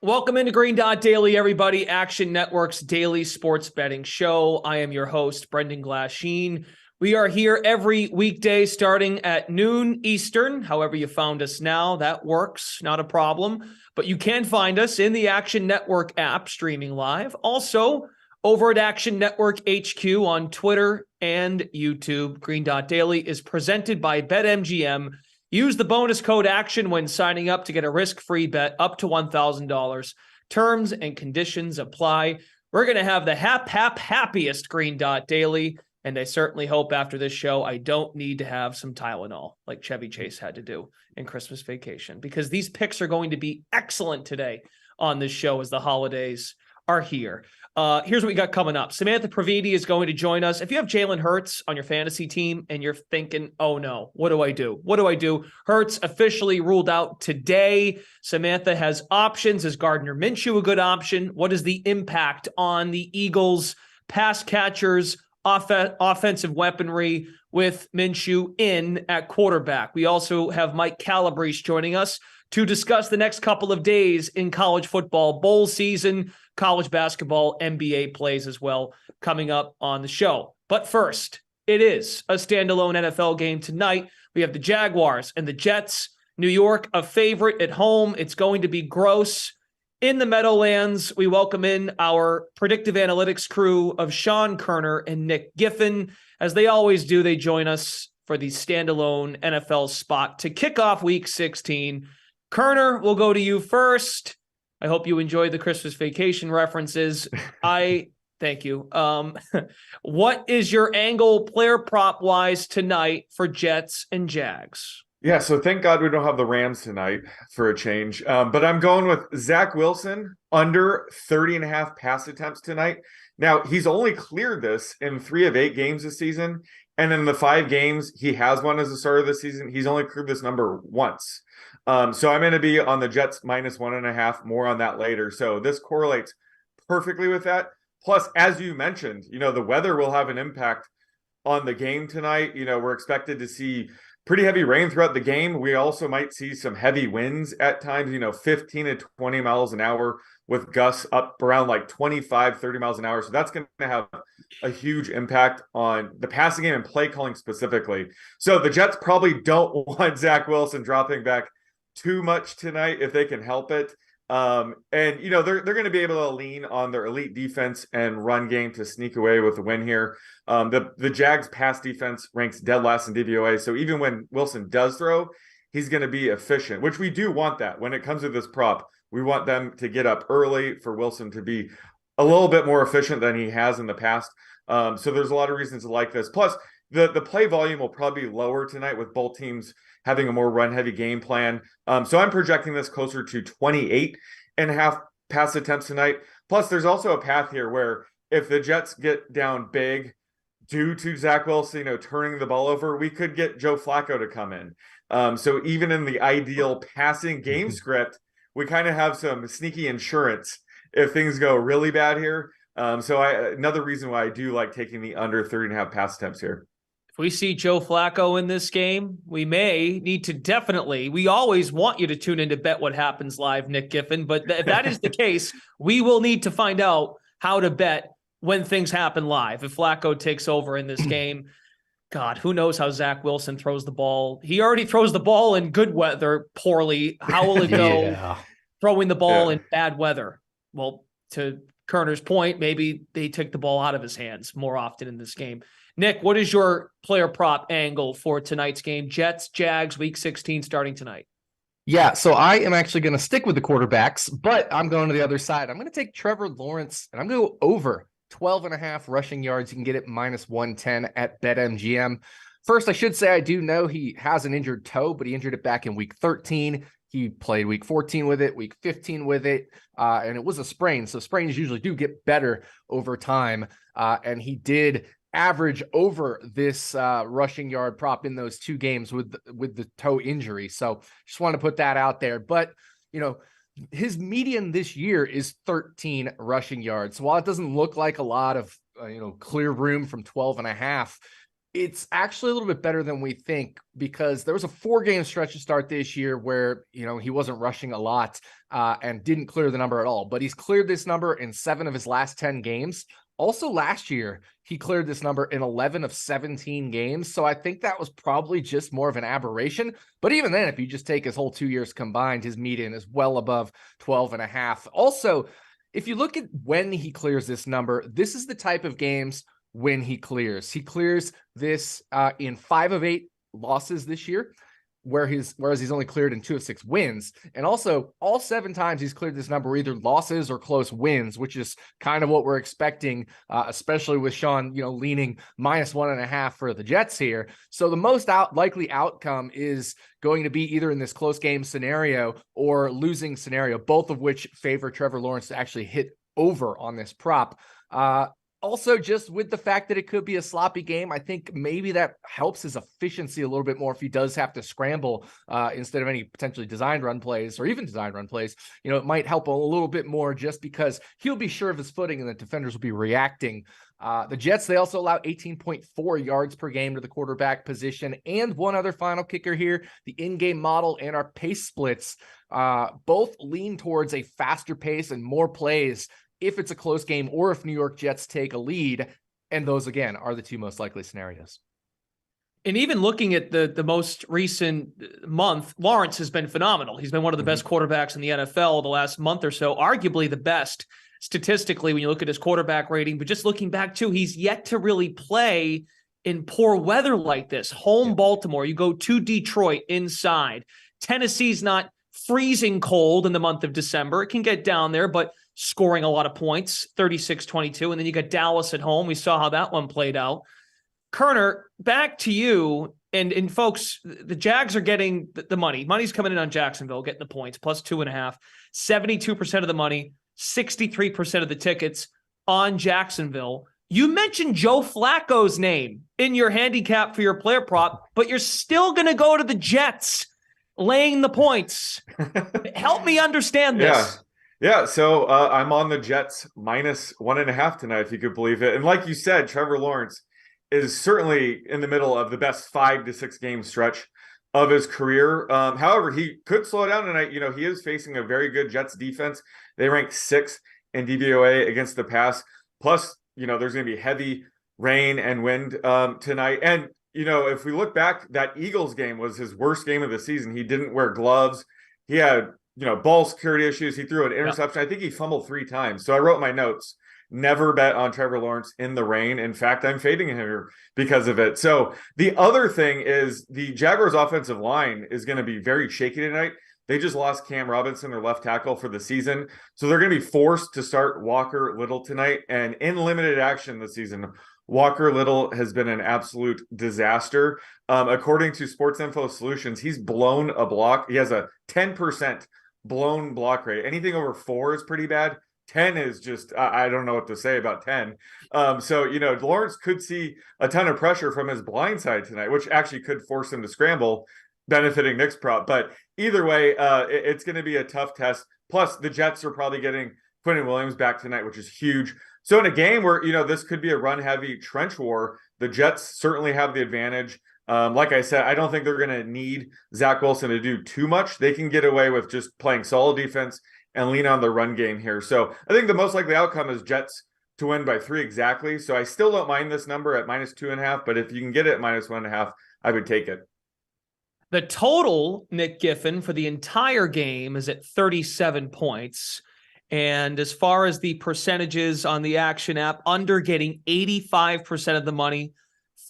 Welcome into Green Dot Daily, everybody. Action Network's daily sports betting show. I am your host, Brendan Glasheen. We are here every weekday starting at noon Eastern. However you found us now, that works, not a problem. But you can find us in the Action Network app streaming live. Also, over at Action Network HQ on Twitter and YouTube. Green Dot Daily is presented by BetMGM. Use the bonus code ACTION when signing up to get a risk-free bet up to $1,000. Terms and conditions apply. We're going to have the happiest Green Dot Daily, and I certainly hope after this show I don't need to have some Tylenol like Chevy Chase had to do in Christmas Vacation, because these picks are going to be excellent today on this show as the holidays are here. Here's what we got coming up. Samantha Previte is going to join us. If you have Jalen Hurts on your fantasy team and you're thinking, oh no, what do I do? What do I do? Hurts officially ruled out today. Samantha has options. Is Gardner Minshew a good option? What is the impact on the Eagles' pass catchers, offensive weaponry with Minshew in at quarterback? We also have Mike Calabrese joining us to discuss the next couple of days in college football bowl season, college basketball, NBA plays as well coming up on the show. But first, it is a standalone NFL game tonight. We have the Jaguars and the Jets. New York, a favorite at home. It's going to be gross. In the Meadowlands, we welcome in our predictive analytics crew of Sean Koerner and Nick Giffen. As they always do, they join us for the standalone NFL spot to kick off Week 16. Koerner, we'll go to you first. I hope you enjoyed the Christmas Vacation references. Thank you. What is your angle player prop wise tonight for Jets and Jags? Yeah, so thank God we don't have the Rams tonight for a change. But I'm going with Zach Wilson under 30.5 pass attempts tonight. Now, he's only cleared this in 3 of 8 games this season. And in the 5 games he has won as a starter this season, he's only cleared this number once. So I'm going to be on the Jets -1.5, more on that later. So this correlates perfectly with that. Plus, as you mentioned, the weather will have an impact on the game tonight. We're expected to see pretty heavy rain throughout the game. We also might see some heavy winds at times, 15 to 20 miles an hour with gusts up around like 25, 30 miles an hour. So that's going to have a huge impact on the passing game and play calling specifically. So the Jets probably don't want Zach Wilson dropping back too much tonight if they can help it. And they're going to be able to lean on their elite defense and run game to sneak away with the win here. The Jags pass defense ranks dead last in DVOA. So even when Wilson does throw, he's going to be efficient, which we do want that. When it comes to this prop, we want them to get up early for Wilson to be a little bit more efficient than he has in the past. So there's a lot of reasons to like this. Plus, the play volume will probably be lower tonight with both teams having a more run-heavy game plan. So I'm projecting this closer to 28.5 pass attempts tonight. Plus, there's also a path here where if the Jets get down big due to Zach Wilson, turning the ball over, we could get Joe Flacco to come in. So even in the ideal passing game script, we kind of have some sneaky insurance if things go really bad here. Another reason why I do like taking the under 30.5 pass attempts here. If we see Joe Flacco in this game, we may need to we always want you to tune in to Bet What Happens Live, Nick Giffen, but if that is the case, we will need to find out how to bet when things happen live. If Flacco takes over in this game, God, who knows how Zach Wilson throws the ball. He already throws the ball in good weather poorly. How will it go throwing the ball in bad weather? Well, to Koerner's point, maybe they took the ball out of his hands more often in this game. Nick, what is your player prop angle for tonight's game? Jets, Jags, Week 16 starting tonight. Yeah, so I am actually going to stick with the quarterbacks, but I'm going to the other side. I'm going to take Trevor Lawrence, and I'm going to go over 12.5 rushing yards. You can get it -110 at BetMGM. First, I should say I do know he has an injured toe, but he injured it back in Week 13. He played Week 14 with it, Week 15 with it, and it was a sprain. So sprains usually do get better over time, and he did average over this rushing yard prop in those 2 games with the toe injury. So just want to put that out there. But, his median this year is 13 rushing yards. So while it doesn't look like a lot of, clear room from 12.5, It's actually a little bit better than we think, because there was a 4-game stretch to start this year where, he wasn't rushing a lot and didn't clear the number at all. But he's cleared this number in 7 of his last 10 games. Also last year, he cleared this number in 11 of 17 games. So I think that was probably just more of an aberration. But even then, if you just take his whole 2 years combined, his median is well above 12.5. Also, if you look at when he clears this number, this is the type of games when he clears. He clears this in 5 of 8 losses this year, whereas he's only cleared in 2 of 6 wins. And also, all 7 times he's cleared this number, either losses or close wins, which is kind of what we're expecting, especially with Sean, leaning -1.5 for the Jets here. So the most likely outcome is going to be either in this close game scenario or losing scenario, both of which favor Trevor Lawrence to actually hit over on this prop. Also, just with the fact that it could be a sloppy game, I think maybe that helps his efficiency a little bit more if he does have to scramble instead of any potentially designed run plays or even designed run plays. It might help a little bit more just because he'll be sure of his footing and the defenders will be reacting. The Jets, they also allow 18.4 yards per game to the quarterback position. And one other final kicker here, the in-game model and our pace splits both lean towards a faster pace and more plays if it's a close game or if New York Jets take a lead. And those, again, are the 2 most likely scenarios. And even looking at the most recent month, Lawrence has been phenomenal. He's been one of the best quarterbacks in the NFL the last month or so, arguably the best statistically when you look at his quarterback rating. But just looking back too, he's yet to really play in poor weather like this. Home Baltimore, you go to Detroit inside. Tennessee's not freezing cold in the month of December. It can get down there, but scoring a lot of points, 36-22. And then you got Dallas at home. We saw how that one played out. Koerner, back to you. And folks, the Jags are getting the money. Money's coming in on Jacksonville, getting the points, +2.5. 72% of the money, 63% of the tickets on Jacksonville. You mentioned Joe Flacco's name in your handicap for your player prop, but you're still going to go to the Jets laying the points. Help me understand this. Yeah, so I'm on the Jets -1.5 tonight, if you could believe it. And like you said, Trevor Lawrence is certainly in the middle of the best 5 to 6 game stretch of his career. However, he could slow down tonight. He is facing a very good Jets defense. They rank 6th in DVOA against the pass. Plus, there's going to be heavy rain and wind tonight. And, if we look back, that Eagles game was his worst game of the season. He didn't wear gloves. He had ball security issues. He threw an interception. I think he fumbled 3 times. So I wrote my notes, never bet on Trevor Lawrence in the rain. In fact, I'm fading him here because of it. So the other thing is the Jaguars offensive line is going to be very shaky tonight. They just lost Cam Robinson, their left tackle, for the season. So they're going to be forced to start Walker Little tonight. And in limited action this season, Walker Little has been an absolute disaster. According to Sports Info Solutions, he's blown a block. He has a 10% blown block rate. Anything over 4 is pretty bad. 10 is just, I don't know what to say about 10. So Lawrence could see a ton of pressure from his blind side tonight, which actually could force him to scramble, benefiting Nick's prop. But either way, it's going to be a tough test. Plus, the Jets are probably getting Quentin Williams back tonight, which is huge. So in a game where, this could be a run-heavy trench war, the Jets certainly have the advantage. Like I said, I don't think they're going to need Zach Wilson to do too much. They can get away with just playing solid defense and lean on the run game here. So I think the most likely outcome is Jets to win by 3 exactly. So I still don't mind this number at -2.5, but if you can get it at -1.5, I would take it. The total, Nick Giffen, for the entire game is at 37 points. And as far as the percentages on the Action app, under getting 85% of the money,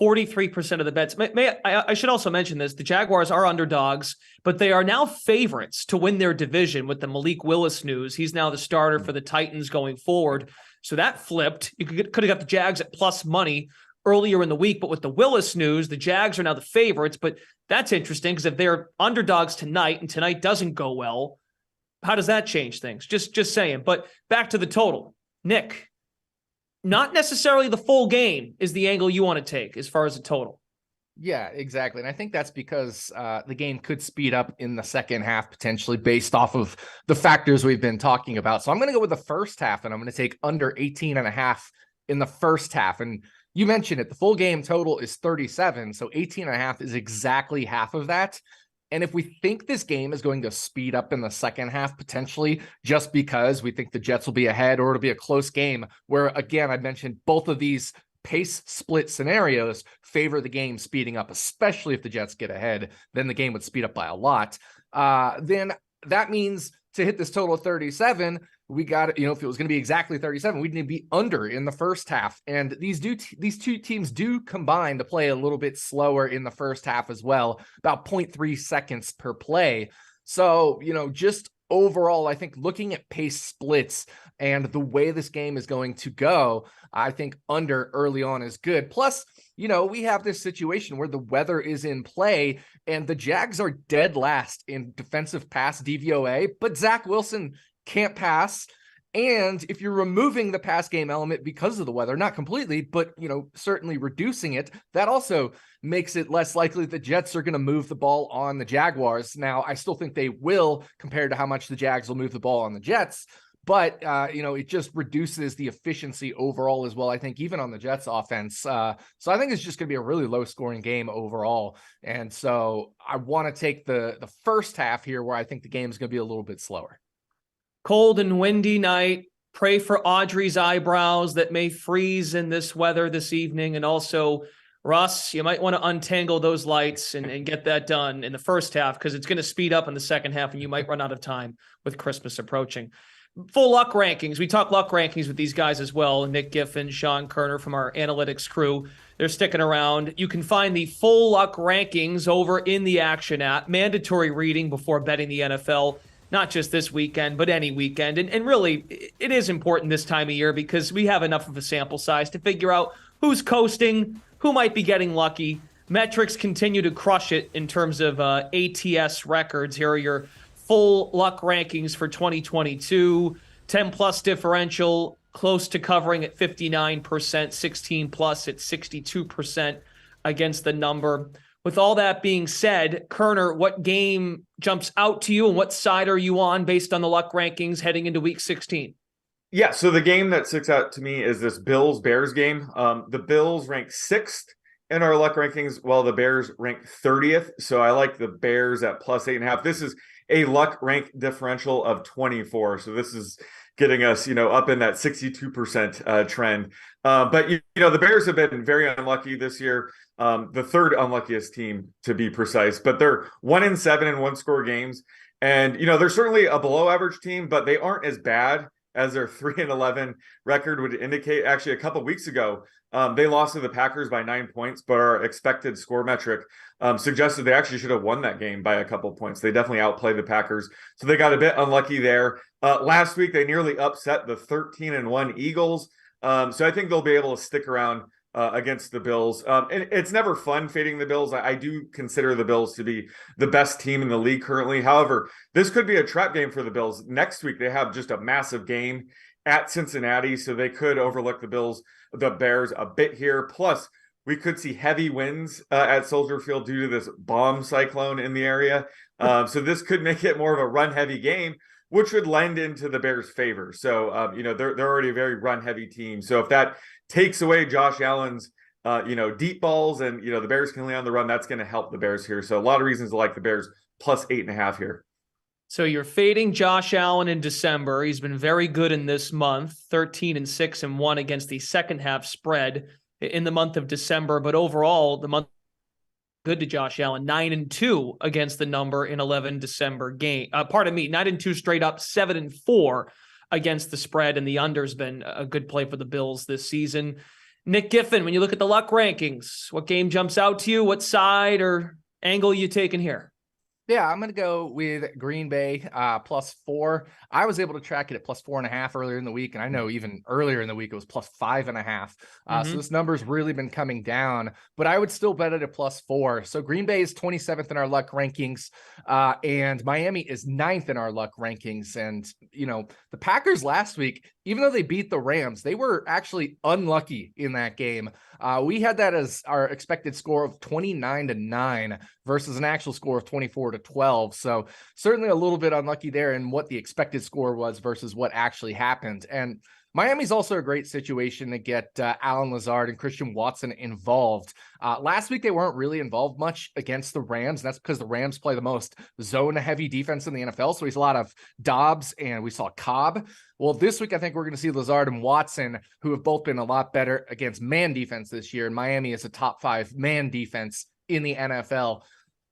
43% of the bets. I should also mention this. The Jaguars are underdogs, but they are now favorites to win their division with the Malik Willis news. He's now the starter for the Titans going forward. So that flipped. You could have got the Jags at plus money earlier in the week, but with the Willis news, the Jags are now the favorites. But that's interesting because if they're underdogs tonight and tonight doesn't go well, how does that change things? Just saying. But back to the total. Nick, not necessarily the full game is the angle you want to take as far as the total. Yeah, exactly. And I think that's because the game could speed up in the second half, potentially based off of the factors we've been talking about. So I'm going to go with the first half, and I'm going to take under 18.5 in the first half. And you mentioned it, the full game total is 37. So 18.5 is exactly half of that. And if we think this game is going to speed up in the second half, potentially just because we think the Jets will be ahead or it'll be a close game where, again, I mentioned both of these pace split scenarios favor the game speeding up, especially if the Jets get ahead, then the game would speed up by a lot. Then that means to hit this total of 37, we got it. If it was going to be exactly 37, we'd need to be under in the first half. And these two teams do combine to play a little bit slower in the first half as well, about 0.3 seconds per play. So, just overall, I think looking at pace splits and the way this game is going to go, I think under early on is good. Plus, we have this situation where the weather is in play and the Jags are dead last in defensive pass DVOA, but Zach Wilson can't pass. And if you're removing the pass game element because of the weather, not completely, but, certainly reducing it, that also makes it less likely the Jets are going to move the ball on the Jaguars. Now, I still think they will compared to how much the Jags will move the ball on the Jets. But, it just reduces the efficiency overall as well, I think, even on the Jets offense. So I think it's just going to be a really low scoring game overall. And so I want to take the first half here where I think the game is going to be a little bit slower. Cold and windy night. Pray for Audrey's eyebrows that may freeze in this weather this evening. And also, Russ, you might want to untangle those lights and get that done in the first half because it's going to speed up in the second half and you might run out of time with Christmas approaching. Full luck rankings. We talk luck rankings with these guys as well. Nick Giffen, Sean Koerner from our analytics crew. They're sticking around. You can find the full luck rankings over in the Action app. Mandatory reading before betting the NFL. Not just this weekend, but any weekend. And really, it is important this time of year because we have enough of a sample size to figure out who's coasting, who might be getting lucky. Metrics continue to crush it in terms of ATS records. Here are your full luck rankings for 2022. 10-plus differential, close to covering at 59%, 16-plus at 62% against the number. With all that being said, Koerner, what game jumps out to you and what side are you on based on the luck rankings heading into week 16? Yeah, so the game that sticks out to me is this Bills-Bears game. The Bills rank 6th in our luck rankings, while the Bears rank 30th. So I like the Bears at plus 8.5. This is a luck rank differential of 24. So this is getting us, up in that 62% trend. But, the Bears have been very unlucky this year. The third unluckiest team, to be precise. But they're 1-7 in one-score games. And, they're certainly a below-average team, but they aren't as bad as their 3-11 record would indicate. Actually, a couple weeks ago, they lost to the Packers by 9 points, but our expected score metric suggested they actually should have won that game by a couple points. They definitely outplayed the Packers, so they got a bit unlucky there. Last week, they nearly upset the 13-1 Eagles, so I think they'll be able to stick around against the Bills. And it's never fun fading the Bills. I do consider the Bills to be the best team in the league currently. However, this could be a trap game for the Bills. Next week, they have just a massive game at Cincinnati, so they could overlook the Bears a bit here. Plus, we could see heavy winds at Soldier Field due to this bomb cyclone in the area. So this could make it more of a run-heavy game, which would lend into the Bears' favor. So, they're already a very run-heavy team. So if that takes away Josh Allen's, deep balls and, the Bears can lay on the run, that's going to help the Bears here. So a lot of reasons to like the Bears plus 8.5 here. So you're fading Josh Allen in December. He's been very good in this month, 13-6-1 against the second half spread in the month of December. But overall, the month good to Josh Allen, 9-2 against the number in 11 December game. 9-2 straight up, 7-4 against the spread, and the under's been a good play for the Bills this season. Nick Giffen, when you look at the luck rankings, what game jumps out to you? What side or angle you taking here? Yeah, I'm going to go with Green Bay +4. I was able to track it at +4.5 earlier in the week. And I know even earlier in the week, it was +5.5. So this number's really been coming down, but I would still bet it at +4. So Green Bay is 27th in our luck rankings, and Miami is 9th in our luck rankings. And, the Packers last week, even though they beat the Rams, they were actually unlucky in that game. We had that as our expected score of 29-9 versus an actual score of 24-12. So certainly a little bit unlucky there in what the expected score was versus what actually happened. And Miami's also a great situation to get Allen Lazard and Christian Watson involved. Last week, they weren't really involved much against the Rams. And that's because the Rams play the most zone-heavy defense in the NFL. So he's a lot of Dobbs, and we saw Cobb. Well, this week, I think we're going to see Lazard and Watson, who have both been a lot better against man defense this year. And Miami is a top 5 man defense in the NFL.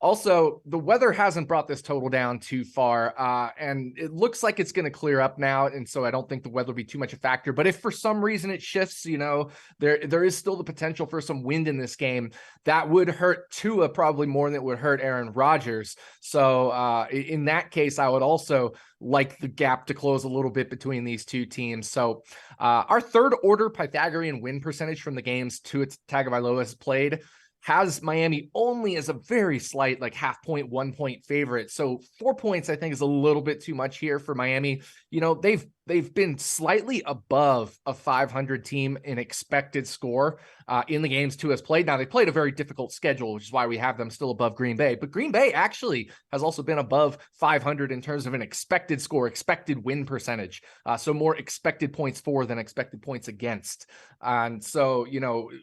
Also, the weather hasn't brought this total down too far, and it looks like it's going to clear up now, and so I don't think the weather will be too much a factor. But if for some reason it shifts, there is still the potential for some wind in this game. That would hurt Tua probably more than it would hurt Aaron Rodgers. So in that case, I would also like the gap to close a little bit between these two teams. So our third order Pythagorean win percentage from the games Tua Tagovailoa has played has Miami only as a very slight, like 0.5 point, 1 point favorite. So 4 points, I think, is a little bit too much here for Miami. They've been slightly above a 500 team in expected score in the games Tua has played. Now, they played a very difficult schedule, which is why we have them still above Green Bay. But Green Bay actually has also been above 500 in terms of an expected score, expected win percentage. So more expected points for than expected points against. And so,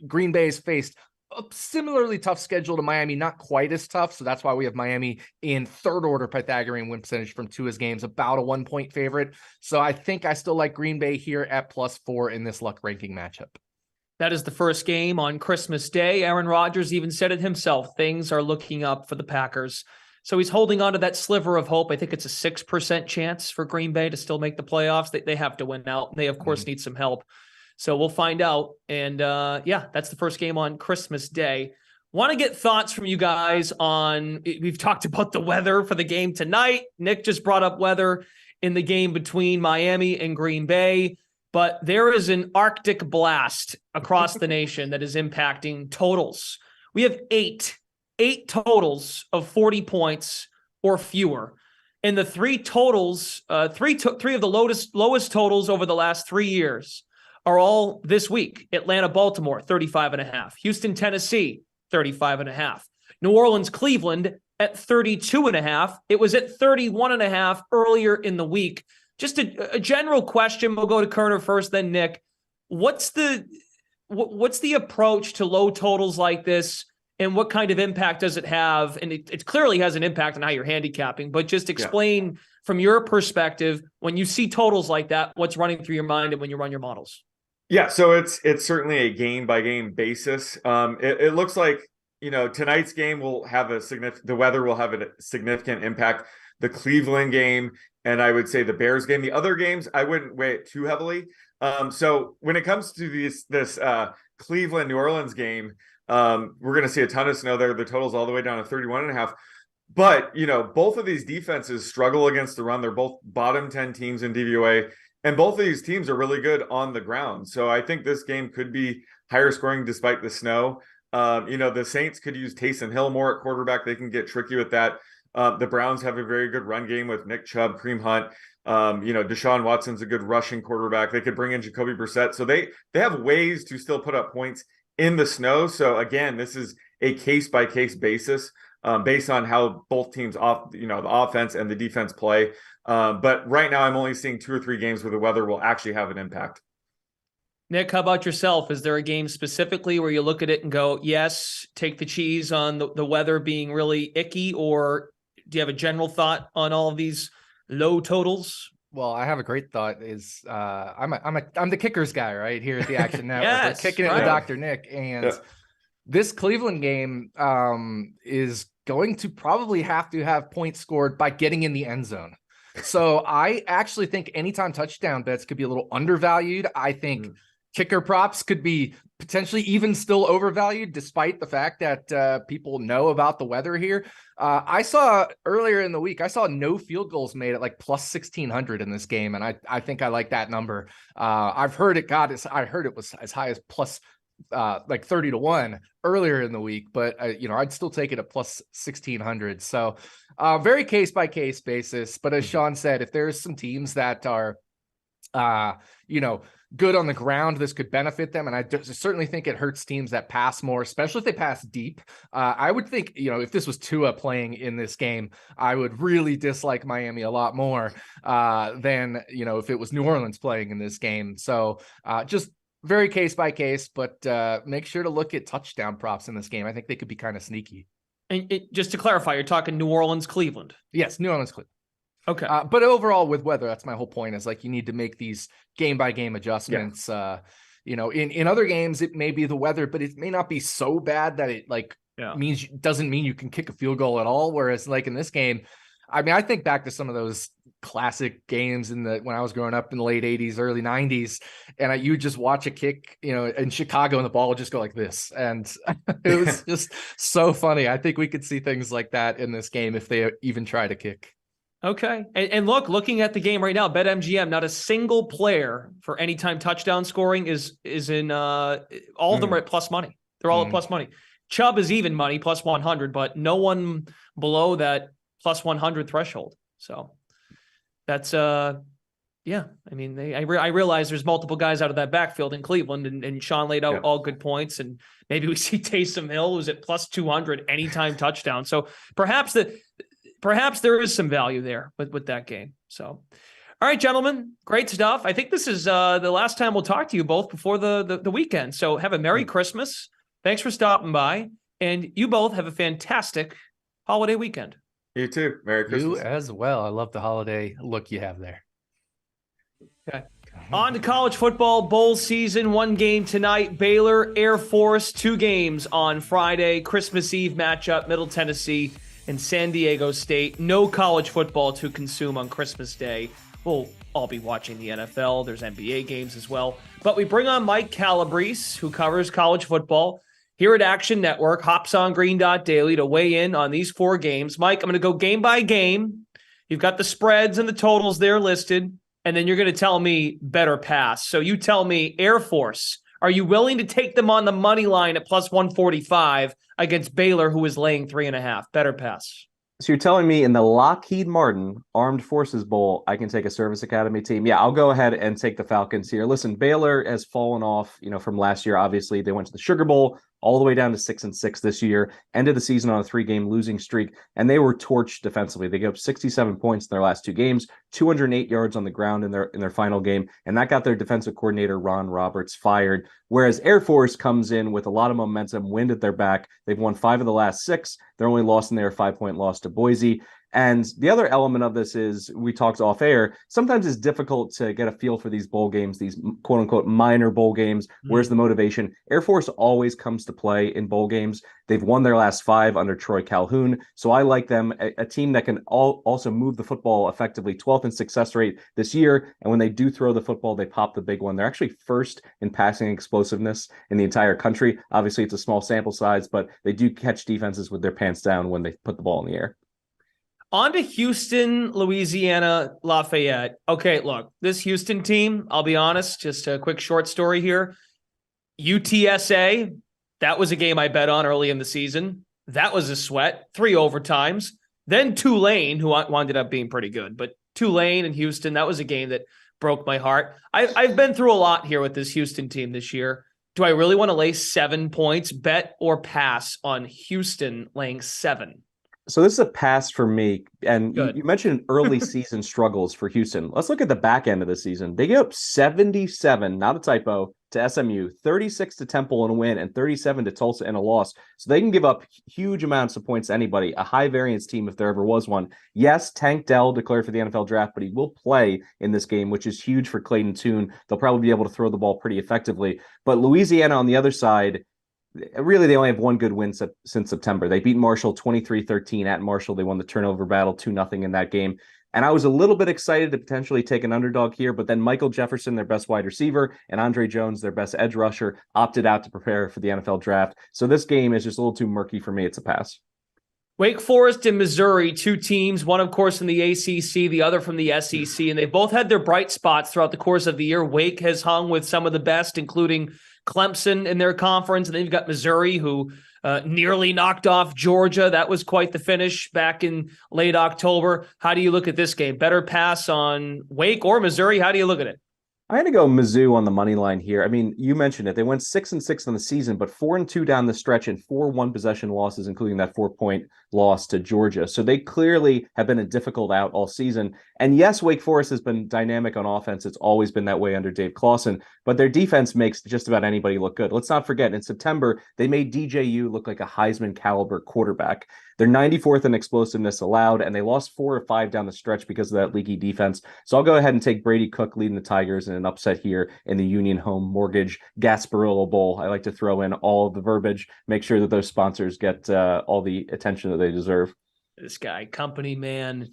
Green Bay has faced a similarly tough schedule to Miami, not quite as tough. So that's why we have Miami in third order Pythagorean win percentage from Tua's games, about a 1 point favorite. So I think I still like Green Bay here at +4 in this luck ranking matchup. That is the first game on Christmas Day. Aaron Rodgers even said it himself. Things are looking up for the Packers. So he's holding on to that sliver of hope. I think it's a 6% chance for Green Bay to still make the playoffs. They have to win out. They, of course, need some help. So we'll find out. And that's the first game on Christmas Day. Want to get thoughts from you guys on, we've talked about the weather for the game tonight. Nick just brought up weather in the game between Miami and Green Bay, but there is an Arctic blast across the nation that is impacting totals. We have eight totals of 40 points or fewer. And the three totals, three of the lowest totals over the last 3 years are all this week. Atlanta, Baltimore, 35.5. Houston, Tennessee, 35.5. New Orleans, Cleveland at 32.5. It was at 31.5 earlier in the week. Just a general question. We'll go to Koerner first, then Nick. What's the approach to low totals like this, and what kind of impact does it have? And it clearly has an impact on how you're handicapping, but just explain from your perspective, when you see totals like that, what's running through your mind and when you run your models. Yeah, so it's certainly a game by game basis. It looks like tonight's game will have the weather will have a significant impact. The Cleveland game, and I would say the Bears game. The other games, I wouldn't weigh it too heavily. So when it comes to this Cleveland New Orleans game, we're going to see a ton of snow there. The total's all the way down to 31.5. But both of these defenses struggle against the run. They're both bottom 10 teams in DVOA. And both of these teams are really good on the ground. So I think this game could be higher scoring despite the snow. The Saints could use Taysom Hill more at quarterback. They can get tricky with that. The Browns have a very good run game with Nick Chubb, Kareem Hunt. Deshaun Watson's a good rushing quarterback. They could bring in Jacoby Brissett. So they have ways to still put up points in the snow. So again, this is a case-by-case basis based on how both teams the offense and the defense play. But right now, I'm only seeing 2 or 3 games where the weather will actually have an impact. Nick, how about yourself? Is there a game specifically where you look at it and go, yes, take the cheese on the weather being really icky, or do you have a general thought on all of these low totals? Well, I have a great thought. I'm the kickers guy right here at the Action Network. Yes, We're kicking it with Dr. Nick, and this Cleveland game is going to probably have to have points scored by getting in the end zone. So I actually think anytime touchdown bets could be a little undervalued. I think kicker props could be potentially even still overvalued, despite the fact that people know about the weather here. I saw earlier in the week, I saw no field goals made at like plus 1,600 in this game. And I think I like that number. I've heard I heard it was as high as plus like 30-1 earlier in the week, but I'd still take it at plus 1,600. So very case by case basis. But as Sean said, if there's some teams that are good on the ground. This could benefit them. And I certainly think it hurts teams that pass more, especially if they pass deep. I would think, if this was Tua playing in this game, I would really dislike Miami a lot more than, if it was New Orleans playing in this game. So just very case by case, but make sure to look at touchdown props in this game. I think they could be kind of sneaky. And just to clarify, you're talking New Orleans, Cleveland. Yes, New Orleans, Cleveland. Okay. But overall with weather, that's my whole point, is like you need to make these game by game adjustments. Yeah. In other games, it may be the weather, but it may not be so bad that it doesn't mean you can kick a field goal at all. Whereas like in this game, I mean, I think back to some of those classic games when I was growing up in the late 80s, early 90s, and you just watch a kick, in Chicago, and the ball would just go like this. And it was just so funny. I think we could see things like that in this game if they even try to kick. Okay. And looking at the game right now, BetMGM, not a single player for anytime touchdown scoring is in all of them are at plus money. They're all at plus money. Chubb is even money, plus 100, but no one below that plus 100 threshold. So that's I mean, I realize there's multiple guys out of that backfield in Cleveland, and Sean laid out all good points, and maybe we see Taysom Hill who's at plus 200 anytime touchdown. So perhaps there is some value there with that game. So, all right, gentlemen, great stuff. I think this is the last time we'll talk to you both before the weekend. So have a Merry Christmas. Thanks for stopping by. And you both have a fantastic holiday weekend. You too. Merry Christmas. You as well. I love the holiday look you have there. Okay. On to college football bowl season. One game tonight, Baylor, Air Force. 2 games on Friday. Christmas Eve matchup, Middle Tennessee and San Diego State. No college football to consume on Christmas Day. We'll all be watching the NFL. There's NBA games as well. But we bring on Mike Calabrese, who covers college football here at Action Network, hops on green.daily to weigh in on these 4 games. Mike, I'm going to go game by game. You've got the spreads and the totals there listed, and then you're going to tell me better pass. So you tell me, Air Force, are you willing to take them on the money line at plus 145 against Baylor, who is laying 3.5? Better pass. So you're telling me in the Lockheed Martin Armed Forces Bowl, I can take a service academy team? Yeah, I'll go ahead and take the Falcons here. Listen, Baylor has fallen off, from last year. Obviously, they went to the Sugar Bowl, all the way down to 6-6 this year, ended the season on a 3-game losing streak, and they were torched defensively. They gave up 67 points in their last 2 games, 208 yards on the ground in their final game, and that got their defensive coordinator, Ron Roberts, fired. Whereas Air Force comes in with a lot of momentum, wind at their back. They've won 5 of the last 6. They're only lost in their 5-point loss to Boise. And the other element of this is, we talked off air, sometimes it's difficult to get a feel for these bowl games, these quote unquote minor bowl games. Where's the motivation? Air Force always comes to play in bowl games. They've won their last 5 under Troy Calhoun. So I like them, a team that can also move the football effectively, 12th in success rate this year. And when they do throw the football, they pop the big one. They're actually first in passing explosiveness in the entire country. Obviously, it's a small sample size, but they do catch defenses with their pants down when they put the ball in the air. On to Houston, Louisiana, Lafayette. Okay, look, this Houston team, I'll be honest, just a quick short story here. UTSA, that was a game I bet on early in the season. That was a sweat, 3 overtimes. Then Tulane, who wound up being pretty good. But Tulane and Houston, that was a game that broke my heart. I've been through a lot here with this Houston team this year. Do I really want to lay 7 points? Bet or pass on Houston laying 7? So this is a pass for me. And you mentioned early season struggles for Houston. Let's look at the back end of the season. They gave up 77, not a typo, to SMU, 36 to Temple in a win, and 37 to Tulsa in a loss. So they can give up huge amounts of points to anybody, a high variance team if there ever was one. Yes, Tank Dell declared for the NFL draft, but he will play in this game, which is huge for Clayton Tune. They'll probably be able to throw the ball pretty effectively. But Louisiana on the other side, really, they only have one good win since September. They beat Marshall 23-13 at Marshall. They won the turnover battle 2-0 in that game. And I was a little bit excited to potentially take an underdog here, but then Michael Jefferson, their best wide receiver, and Andre Jones, their best edge rusher, opted out to prepare for the NFL draft. So this game is just a little too murky for me. It's a pass. Wake Forest and Missouri, 2 teams, one, of course, from the ACC, the other from the SEC, and they both had their bright spots throughout the course of the year. Wake has hung with some of the best, including Clemson in their conference, and then you've got Missouri, who nearly knocked off Georgia. That was quite the finish back in late October. How do you look at this game? Better pass on Wake or Missouri? How do you look at it? I had to go Mizzou on the money line here. I mean, you mentioned it. They went 6-6 on the season, but 4-2 down the stretch and 4 one-possession losses, including that 4-point loss to Georgia. So they clearly have been a difficult out all season. And yes, Wake Forest has been dynamic on offense. It's always been that way under Dave Clawson, but their defense makes just about anybody look good. Let's not forget, in September, they made DJU look like a Heisman caliber quarterback. They're 94th in explosiveness allowed, and they lost 4 or 5 down the stretch because of that leaky defense. So I'll go ahead and take Brady Cook leading the Tigers in an upset here in the Union Home Mortgage Gasparilla Bowl. I like to throw in all of the verbiage, make sure that those sponsors get all the attention that they deserve. This guy, company man.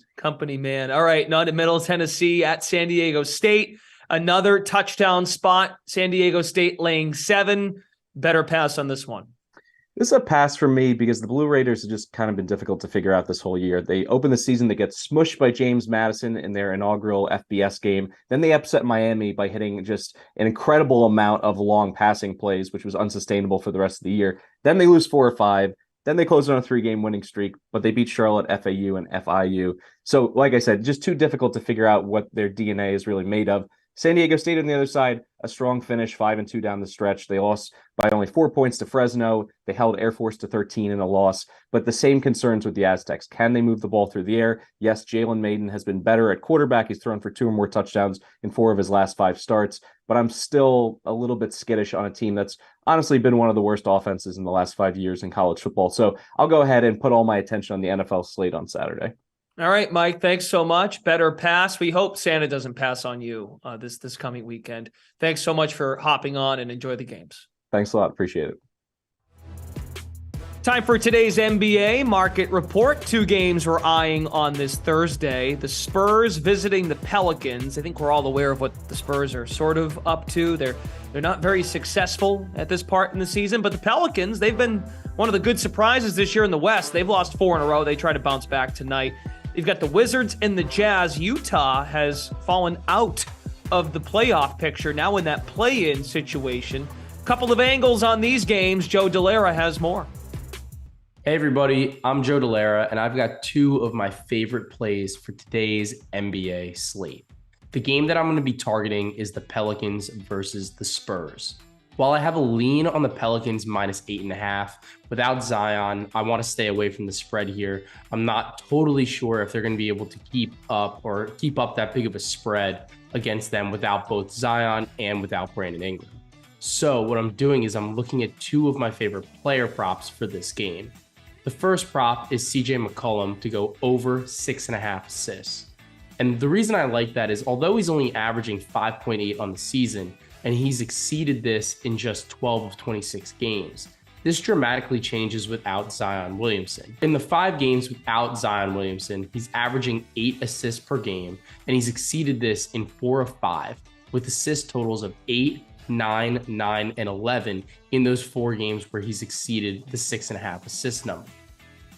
All right, not in Middle Tennessee at San Diego State. Another touchdown spot. San Diego State laying 7. Better pass on this one. This is a pass for me because the Blue Raiders have just kind of been difficult to figure out this whole year. They open the season, they get smushed by James Madison in their inaugural FBS game. Then they upset Miami by hitting just an incredible amount of long passing plays, which was unsustainable for the rest of the year. Then they lose 4 or 5. Then they close on a 3-game winning streak, but they beat Charlotte, FAU, and FIU. So, like I said, just too difficult to figure out what their DNA is really made of. San Diego State on the other side, a strong finish, 5-2 down the stretch. They lost by only 4 points to Fresno. They held Air Force to 13 in a loss, but the same concerns with the Aztecs. Can they move the ball through the air? Yes, Jalen Maiden has been better at quarterback. He's thrown for 2 or more touchdowns in 4 of his last 5 starts, but I'm still a little bit skittish on a team that's honestly been one of the worst offenses in the last 5 years in college football. So I'll go ahead and put all my attention on the NFL slate on Saturday. All right, Mike, thanks so much. Better pass. We hope Santa doesn't pass on you this coming weekend. Thanks so much for hopping on, and enjoy the games. Thanks a lot. Appreciate it. Time for today's NBA market report. 2 games we're eyeing on this Thursday. The Spurs visiting the Pelicans. I think we're all aware of what the Spurs are sort of up to. They're not very successful at this part in the season, but the Pelicans, they've been one of the good surprises this year in the West. They've lost 4 in a row. They try to bounce back tonight. You've got the Wizards and the Jazz. Utah has fallen out of the playoff picture, now in that play-in situation. Couple of angles on these games. Joe Delara has more. Hey everybody, I'm Joe Delara, and I've got 2 of my favorite plays for today's NBA slate. The game that I'm going to be targeting is the Pelicans versus the Spurs. While I have a lean on the Pelicans minus 8.5, without Zion, I want to stay away from the spread here. I'm not totally sure if they're going to be able to keep up that big of a spread against them without both Zion and without Brandon Ingram. So what I'm doing is I'm looking at 2 of my favorite player props for this game. The first prop is CJ McCollum to go over 6.5 assists. And the reason I like that is although he's only averaging 5.8 on the season, and he's exceeded this in just 12 of 26 games. This dramatically changes without Zion Williamson. In the 5 games without Zion Williamson, he's averaging 8 assists per game, and he's exceeded this in 4 of 5, with assist totals of 8, 9, 9, and 11 in those 4 games where he's exceeded the 6.5 assist number.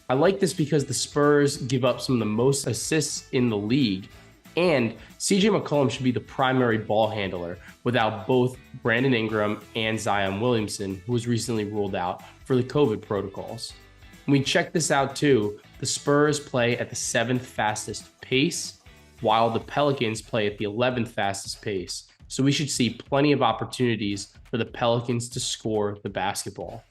I like this because the Spurs give up some of the most assists in the league, and CJ McCollum should be the primary ball handler without both Brandon Ingram and Zion Williamson, who was recently ruled out for the COVID protocols. When we check this out too, the Spurs play at the 7th fastest pace, while the Pelicans play at the 11th fastest pace. So we should see plenty of opportunities for the Pelicans to score the basketball.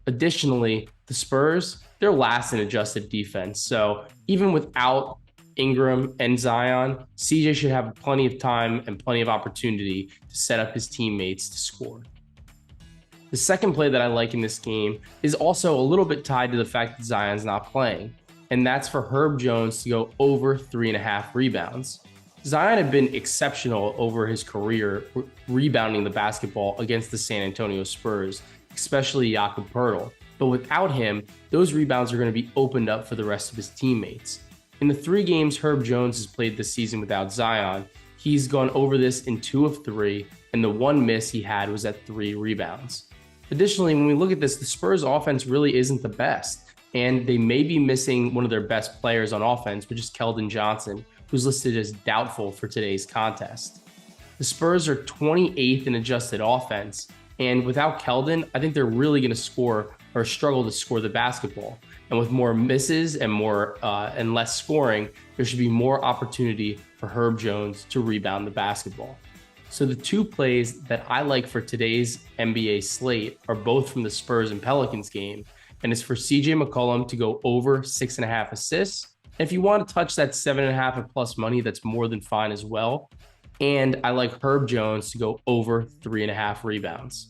Additionally, the Spurs, they're last in adjusted defense. So even without Ingram and Zion, CJ should have plenty of time and plenty of opportunity to set up his teammates to score. The second play that I like in this game is also a little bit tied to the fact that Zion's not playing, and that's for Herb Jones to go over 3.5 rebounds. Zion had been exceptional over his career rebounding the basketball against the San Antonio Spurs, especially Jakob Poeltl. But without him, those rebounds are going to be opened up for the rest of his teammates. In the 3 games Herb Jones has played this season without Zion, he's gone over this in 2 of 3, and the 1 miss he had was at 3 rebounds. Additionally, when we look at this, the Spurs offense really isn't the best, and they may be missing one of their best players on offense, which is Keldon Johnson, who's listed as doubtful for today's contest. The Spurs are 28th in adjusted offense, and without Keldon, I think they're really going to struggle to score the basketball. And with more misses and less scoring, there should be more opportunity for Herb Jones to rebound the basketball. So the two plays that I like for today's NBA slate are both from the Spurs and Pelicans game, and it's for CJ McCollum to go over 6.5 assists. And if you want to touch that 7.5 and plus money, that's more than fine as well. And I like Herb Jones to go over 3.5 rebounds.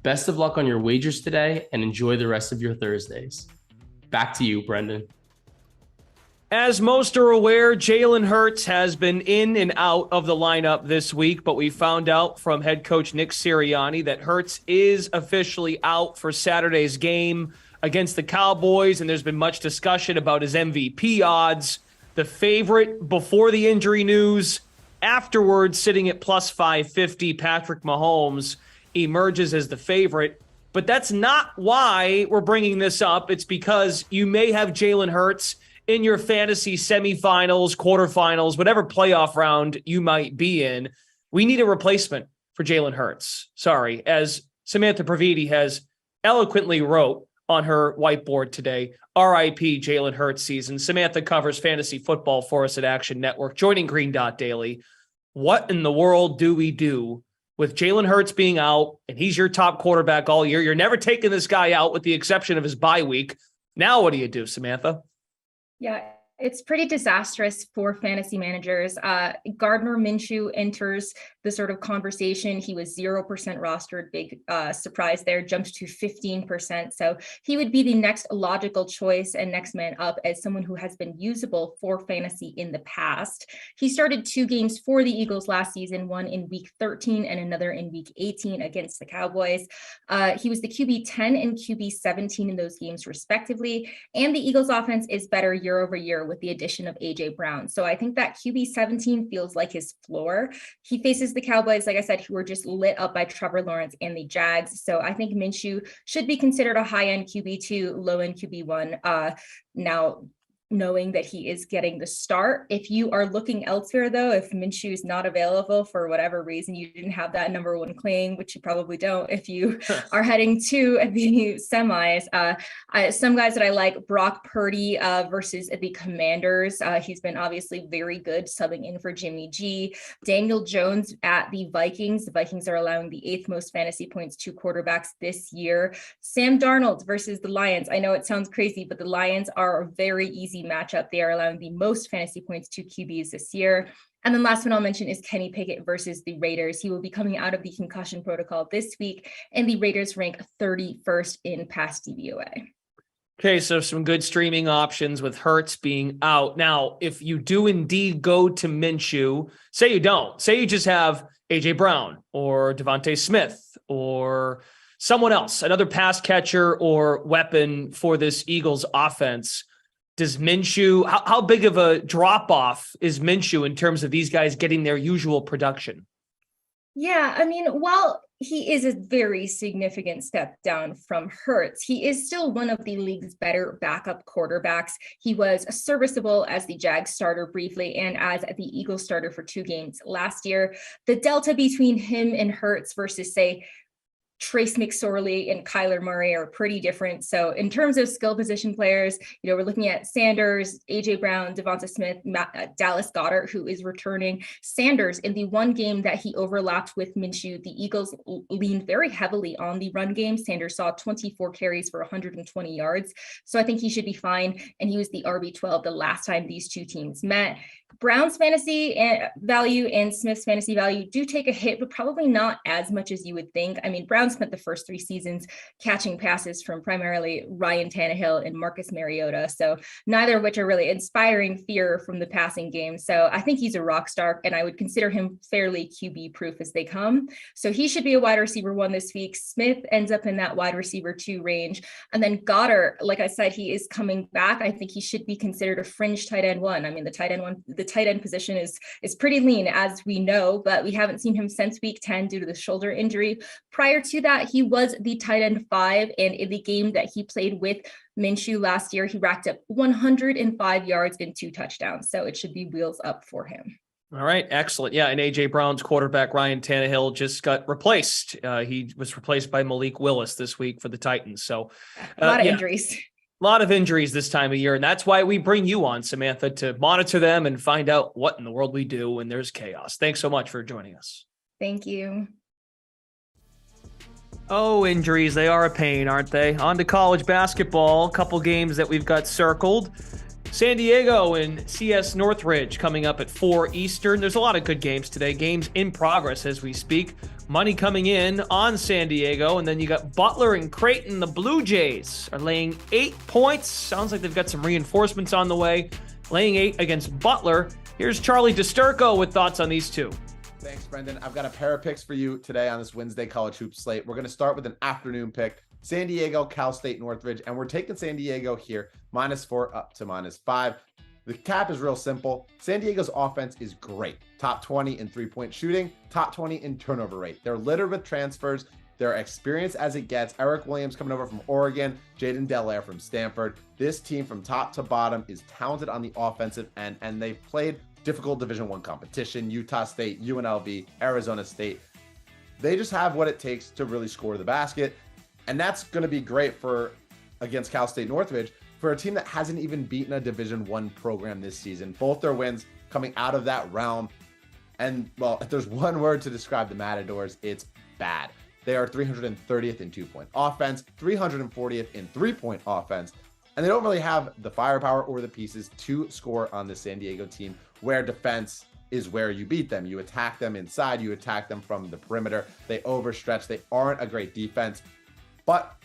Best of luck on your wagers today and enjoy the rest of your Thursdays. Back to you, Brendan. As most are aware, Jalen Hurts has been in and out of the lineup this week, but we found out from head coach Nick Sirianni that Hurts is officially out for Saturday's game against the Cowboys, and there's been much discussion about his MVP odds. The favorite before the injury news, afterwards sitting at plus 550, Patrick Mahomes emerges as the favorite. But that's not why we're bringing this up. It's because you may have Jalen Hurts in your fantasy semifinals, quarterfinals, whatever playoff round you might be in. We need a replacement for Jalen Hurts. Sorry, as Samantha Previte has eloquently wrote on her whiteboard today, RIP Jalen Hurts season. Samantha covers fantasy football for us at Action Network, joining Green Dot Daily. What in the world do we do with Jalen Hurts being out, and he's your top quarterback all year? You're never taking this guy out with the exception of his bye week. Now what do you do, Samantha? Yeah, it's pretty disastrous for fantasy managers. Gardner Minshew enters the sort of conversation. He was 0% rostered, big surprise there, jumped to 15%. So he would be the next logical choice and next man up as someone who has been usable for fantasy in the past. He started 2 games for the Eagles last season, one in week 13 and another in week 18 against the Cowboys. He was the QB 10 and QB 17 in those games respectively. And the Eagles offense is better year over year with the addition of AJ Brown. So I think that QB 17 feels like his floor. He faces the Cowboys, like I said, who were just lit up by Trevor Lawrence and the Jags. So I think Minshew should be considered a high-end QB2, low-end QB1. Now, knowing that he is getting the start. If you are looking elsewhere, though, if Minshew is not available for whatever reason, you didn't have that number one claim, which you probably don't if you are heading to the semis. Some guys that I like, Brock Purdy versus the Commanders. He's been obviously very good subbing in for Jimmy G. Daniel Jones at the Vikings. The Vikings are allowing the 8th most fantasy points to quarterbacks this year. Sam Darnold versus the Lions. I know it sounds crazy, but the Lions are a very easy matchup. They are allowing the most fantasy points to QBs this year. And then last one I'll mention is Kenny Pickett versus the Raiders. He will be coming out of the concussion protocol this week, and the Raiders rank 31st in pass DVOA. Okay, so some good streaming options with Hurts being out. Now, if you do indeed go to Minshew, say you don't, say you just have AJ Brown or Devontae Smith or someone else, another pass catcher or weapon for this Eagles offense. Does Minshew, how big of a drop-off is Minshew in terms of these guys getting their usual production? Yeah, I mean, while he is a very significant step down from Hurts, he is still one of the league's better backup quarterbacks. He was serviceable as the Jags starter briefly and as the Eagles starter for 2 games last year. The delta between him and Hurts versus, say, Trace McSorley and Kyler Murray are pretty different. So in terms of skill position players, we're looking at Sanders, AJ Brown, Devonta Smith, Dallas Goedert, who is returning. Sanders, in the one game that he overlapped with Minshew, the Eagles leaned very heavily on the run game. Sanders saw 24 carries for 120 yards. So I think he should be fine. And he was the RB12 the last time these two teams met. Brown's fantasy value and Smith's fantasy value do take a hit, but probably not as much as you would think. I mean, Brown spent the first 3 seasons catching passes from primarily Ryan Tannehill and Marcus Mariota. So neither of which are really inspiring fear from the passing game. So I think he's a rock star, and I would consider him fairly QB proof as they come. So he should be a wide receiver 1 this week. Smith ends up in that wide receiver 2 range. And then Goddard, like I said, he is coming back. I think he should be considered a fringe tight end 1. I mean, the tight end position is pretty lean, as we know, but we haven't seen him since week 10 due to the shoulder injury. Prior to that, he was the tight end 5, and in the game that he played with Minshew last year, he racked up 105 yards and 2 touchdowns. So it should be wheels up for him. All right, excellent. Yeah, and A.J. Brown's quarterback, Ryan Tannehill, just got replaced. He was replaced by Malik Willis this week for the Titans. So a lot of injuries. A lot of injuries this time of year, and that's why we bring you on, Samantha, to monitor them and find out what in the world we do when there's chaos. Thanks so much for joining us. Thank you. Oh, injuries. They are a pain, aren't they? On to college basketball. A couple games that we've got circled. San Diego and CS Northridge coming up at 4 Eastern. There's a lot of good games today. Games in progress as we speak. Money coming in on San Diego. And then you got Butler and Creighton. The Blue Jays are laying 8 points. Sounds like they've got some reinforcements on the way. Laying 8 against Butler. Here's Charlie DiSturco with thoughts on these two. Thanks, Brendan. I've got a pair of picks for you today on this Wednesday college hoop slate. We're going to start with an afternoon pick. San Diego, Cal State, Northridge, and we're taking San Diego here, -4 up to -5. The cap is real simple. San Diego's offense is great. Top 20 in three-point shooting, top 20 in turnover rate. They're littered with transfers. They're experienced as it gets. Eric Williams coming over from Oregon, Jaden Delaire from Stanford. This team from top to bottom is talented on the offensive end, and they've played difficult Division I competition, Utah State, UNLV, Arizona State. They just have what it takes to really score the basket. And that's going to be great for against Cal State Northridge for a team that hasn't even beaten a Division I program this season. Both their wins coming out of that realm. And, well, if there's one word to describe the Matadors, it's bad. They are 330th in two-point offense, 340th in three-point offense. And they don't really have the firepower or the pieces to score on the San Diego team, where defense is where you beat them. You attack them inside, you attack them from the perimeter. They overstretch. They aren't a great defense. But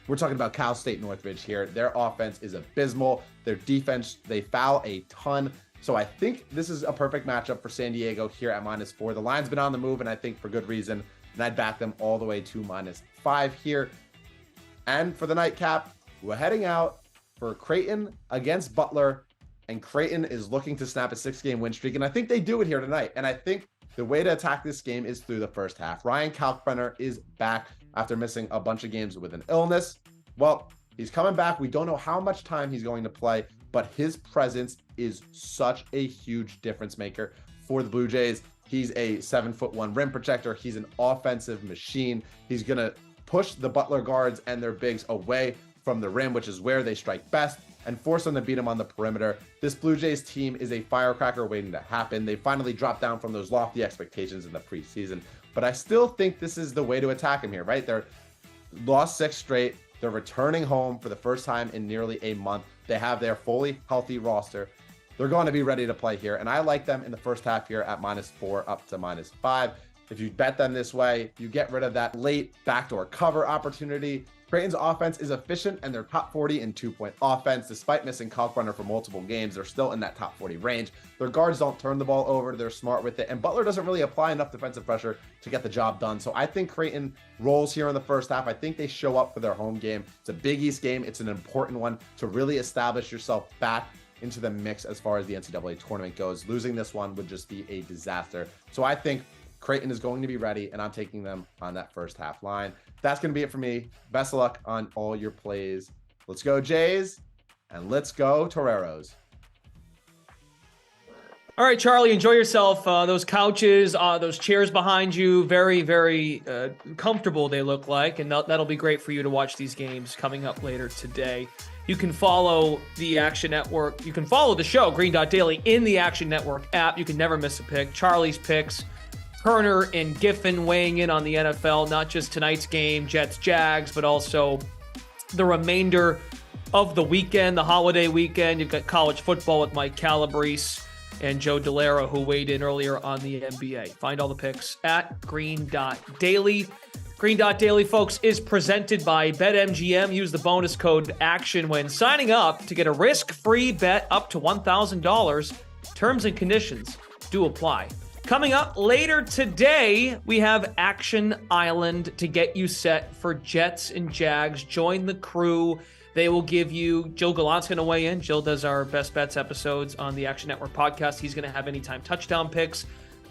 we're talking about Cal State Northridge here. Their offense is abysmal. Their defense, they foul a ton. So I think this is a perfect matchup for San Diego here at -4. The line's been on the move, and I think for good reason. And I'd back them all the way to -5 here. And for the nightcap, we're heading out for Creighton against Butler. And Creighton is looking to snap a 6-game win streak. And I think they do it here tonight. And I think the way to attack this game is through the first half. Ryan Kalkbrenner is back after missing a bunch of games with an illness. Well, he's coming back. We don't know how much time he's going to play, but his presence is such a huge difference maker for the Blue Jays. He's a 7'1" rim protector. He's an offensive machine. He's going to push the Butler guards and their bigs away from the rim, which is where they strike best, and force them to beat them on the perimeter. This Blue Jays team is a firecracker waiting to happen. They finally dropped down from those lofty expectations in the preseason, but I still think this is the way to attack him here, right? They're lost 6 straight. They're returning home for the first time in nearly a month. They have their fully healthy roster. They're going to be ready to play here, and I like them in the first half here at -4 up to -5. If you bet them this way, you get rid of that late backdoor cover opportunity. Creighton's offense is efficient, and they're top 40 in two-point offense. Despite missing Kalkbrenner for multiple games, they're still in that top 40 range. Their guards don't turn the ball over. They're smart with it, and Butler doesn't really apply enough defensive pressure to get the job done. So I think Creighton rolls here in the first half. I think they show up for their home game. It's a Big East game. It's an important one to really establish yourself back into the mix as far as the NCAA tournament goes. Losing this one would just be a disaster. So I think Creighton is going to be ready, and I'm taking them on that first half line. That's going to be it for me. Best of luck on all your plays. Let's go Jays, and let's go Toreros. All right, Charlie, enjoy yourself. Those couches, those chairs behind you, very, very comfortable they look like, and that'll be great for you to watch these games coming up later today. You can follow the Action Network. You can follow the show, Green Dot Daily, in the Action Network app. You can never miss a pick. Charlie's picks, Koerner and Giffen weighing in on the NFL, not just tonight's game, Jets-Jags, but also the remainder of the weekend, the holiday weekend. You've got college football with Mike Calabrese and Joe Delera, who weighed in earlier on the NBA. Find all the picks at Green Dot Daily. Green Dot Daily, folks, is presented by BetMGM. Use the bonus code ACTION when signing up to get a risk-free bet up to $1,000. Terms and conditions do apply. Coming up later today, we have Action Island to get you set for Jets and Jags. Join the crew. They will give you, Jill Gallant's going to weigh in. Jill does our Best Bets episodes on the Action Network podcast. He's going to have anytime touchdown picks.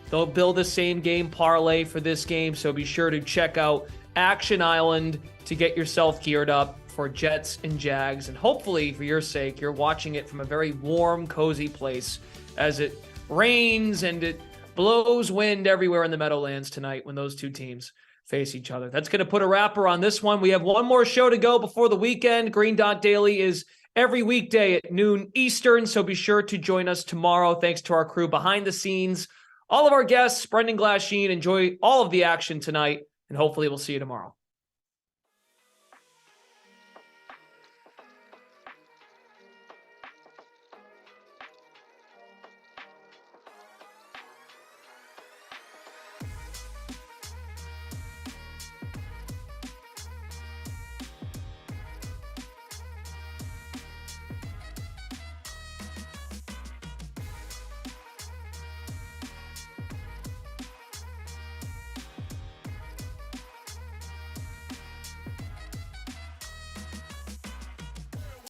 They'll build a same game parlay for this game, so be sure to check out Action Island to get yourself geared up for Jets and Jags. And hopefully, for your sake, you're watching it from a very warm, cozy place as it rains and it blows wind everywhere in the Meadowlands tonight when those two teams face each other. That's going to put a wrapper on this one. We have one more show to go before the weekend. Green Dot Daily is every weekday at noon Eastern, so be sure to join us tomorrow. Thanks to our crew behind the scenes all of our guests, Brendan Glasheen. Enjoy all of the action tonight, and hopefully we'll see you tomorrow.